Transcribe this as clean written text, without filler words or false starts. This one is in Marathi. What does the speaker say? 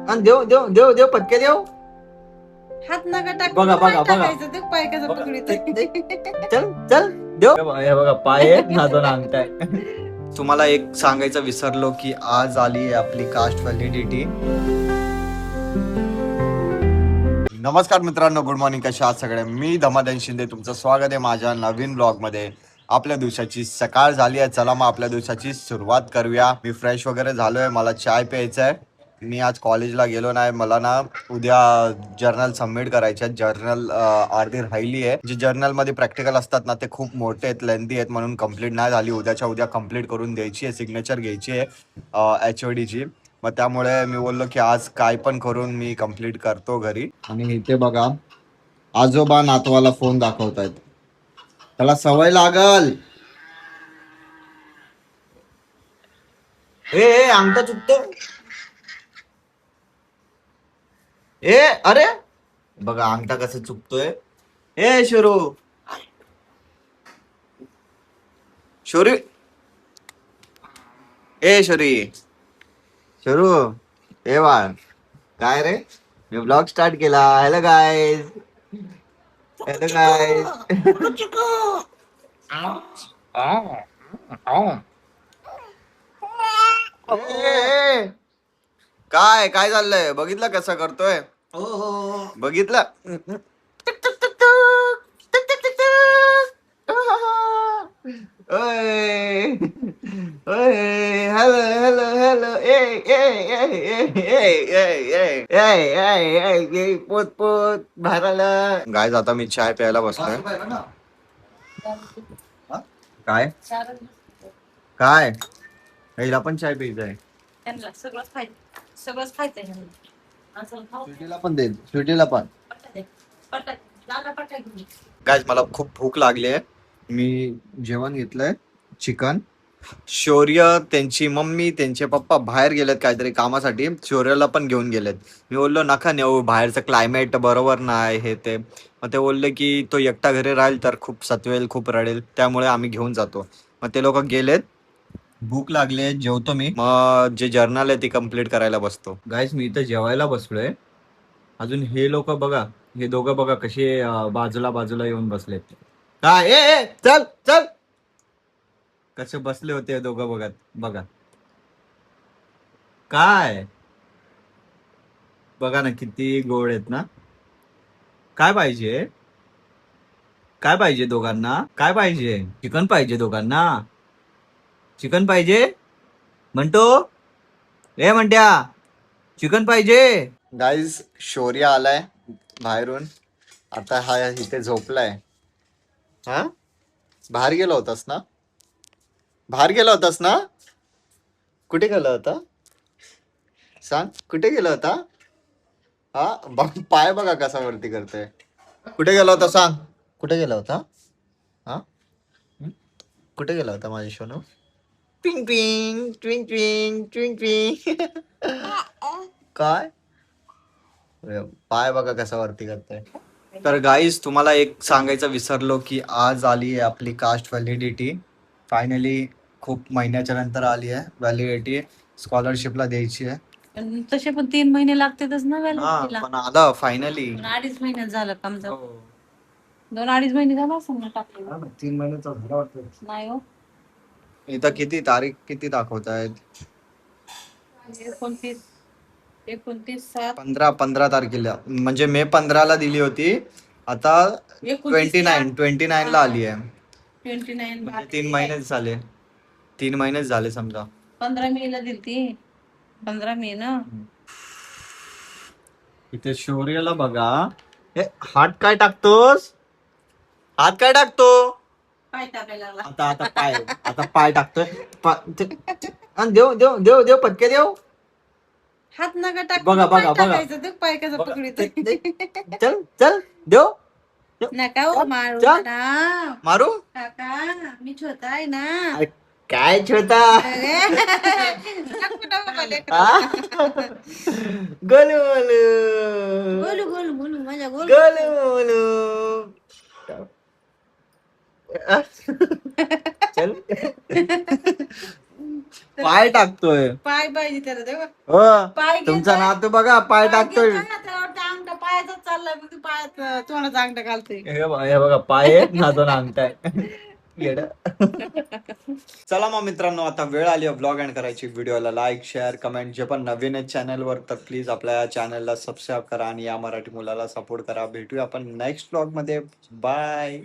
आणि देव देव देव देव पटके देव. हात नका टाक. बघा, बघा, बघा. टाकायचं ते पाय कसं पकडीत. चल चल देव. हे बघा पाय आहेत ना दोन अंगठाय. तुम्हाला एक सांगायचं विसरलो की आज आली आहे आपली कास्ट व्हॅलिडिटी. नमस्कार मित्रांनो, गुड मॉर्निंग. कशा आहात सगळे? मी धमादान शिंदे, तुमचं स्वागत आहे माझ्या नवीन ब्लॉग मध्ये. आपल्या दिवसाची सकाळ झाली आहे, चला मग आपल्या दिवसाची सुरुवात करूया. मी फ्रेश वगैरे झालोय, मला चाय प्यायचा आहे. मी आज कॉलेजला गेलो नाही, मला ना उद्या जर्नल सबमिट करायचे आहेत. जर्नल अर्धी राहिली आहे. जे जर्नलमध्ये प्रॅक्टिकल असतात ना ते खूप मोठे आहेत, लेंथी आहेत, म्हणून कंप्लीट नाही झाली. उद्याच्या उद्या कंप्लीट करून द्यायची आहे, सिग्नेचर घ्यायची आहे HODची. मग त्यामुळे मी बोललो की आज काय पण करून मी कंप्लीट करतो घरी. आणि इथे बघा आजोबा नातवाला फोन दाखवतायत, त्याला सवय लागल. ए अंगठा चुकतो. ए अरे बघा अंगठा कसं चुकतोय. ए शोरू शोरी, ए शोरी शोरू, ए बाळ काय रे, मी ब्लॉग स्टार्ट केला. Hello guys, hello guys. काय काय चाललंय? बघितलं कसं करतोय? बघितलं? Hello hello hello. पोत पोत बाहेर. गाय आता मी चाय प्यायला बसलोय. काय काय हिला पण चाय प्यायचा आहे. सगळंच खायचंय. स्वीटीला पण दे, स्वीटीला पण. गाईज मला खूप भूक लागली आहे. मी जेवण घेतलंय चिकन. शौर्य, त्यांची मम्मी, त्यांचे पप्पा बाहेर गेलेत काहीतरी कामासाठी. शौर्याला पण घेऊन गेलेत. मी बोललो नका नेऊ, बाहेरचं क्लायमेट बरोबर नाही हे ते. मग ते बोलले की तो एकटा घरी राहील तर खूप सतवेल, खूप रडेल, त्यामुळे आम्ही घेऊन जातो. मग ते लोक गेलेत. भूक लागले, जेवतो मी. मग जे जर्नल आहे ती कम्प्लीट करायला बसतो. गाईज मी इथं जेवायला बसलोय. अजून हे लोक बघा, हे दोघं बघा कसे बाजूला बाजूला येऊन बसलेत. काय ए चल चल, कसे बसले होते दोघं बघत बघा. काय बघा ना किती गोड आहेत ना. काय पाहिजे, काय पाहिजे दोघांना? काय पाहिजे? चिकन पाहिजे दोघांना, चिकन पाहिजे म्हणतो. ए म्हणत्या चिकन पाहिजे. गाईज शौर्य आलाय बाहेरून, आता हा इथे झोपलाय. हा बाहेर गेला होतास ना, बाहेर गेला होतास ना, कुठे गेला होता सांग, कुठे गेला होता? हा पाय बघा कसा वरती करतोय. कुठे गेला होता सांग, कुठे गेला होता? हा कुठे गेला होता माझ्या सोनू? ट्विंग ट्विंग ट्विंग ट्विंग ट्विंग ट्विंग. काय पाय बघा कसा वरती करतोय. तर गाईज तुम्हाला एक सांगायचं विसरलो की आज आली आहे आपली कास्ट व्हॅलिडिटी. फायनली खूप महिन्याच्या नंतर आली आहे व्हॅलिडिटी. स्कॉलरशिपला द्यायची आहे. तसे पण 3 महिने लागतातच ना व्हॅलिडिटीला. पण आलं फायनली. 2-2.5 महिन्यात झालं काम. 2-2.5 महिने झाला असं ना टाकलं. 3 महिन्याचा झाला वाटतं. नाही हो, इथं किती तारीख किती दाखवत आहेत? 29-29/7. 15 तारखेला, म्हणजे मे 15ला दिली होती. आता 29 ला आली आहे. 29 म्हणजे 3 महिनेच झाले, 3 महिनेच झाले समजा. 15 मे ला दिली ती. 15 मे ना. इथे शौर्यला बघा. हे हात काय टाकतोस? हात काय टाकतो? काय टाकायला लागला? आता आता पाय, आता पाय टाकतोय. आणि देव देव देव देव पटके देव. हात नका टाक. बघा, बघा, बघा. टाकायचं ते पाय कसं पकडीत. चल चल देव. नका हो, मारू चल. ना. मारू काका मी छोटा आहे ना. अरे, काय छोटा. गोलू बोलू बोलू बोलू बोलू माझ्या गोल. गोलू बोलू. चल पाय टाकतोय पाय पाहिजे त्याला तेव्हा हो पाय घेतोय. तुमचा नातू बघा पाय टाकतोय अंगठा पायाचाच चाललाय मग तू पायात तोंडाचा अंगठा घालतोय. हे बघा पाय आहेत ना दोन अंगठाय येड. चला मग मित्रांनो आता वेळ आली ब्लॉग एंड करायची. व्हिडिओला लाईक शेअर कमेंट जे पण नवीन आहेत चॅनलवर तर प्लीज आपल्या चॅनलला सबस्क्राईब करा आणि या मराठी मुलाला सपोर्ट करा. भेटूया आपण नेक्स्ट ब्लॉग मध्ये. बाय.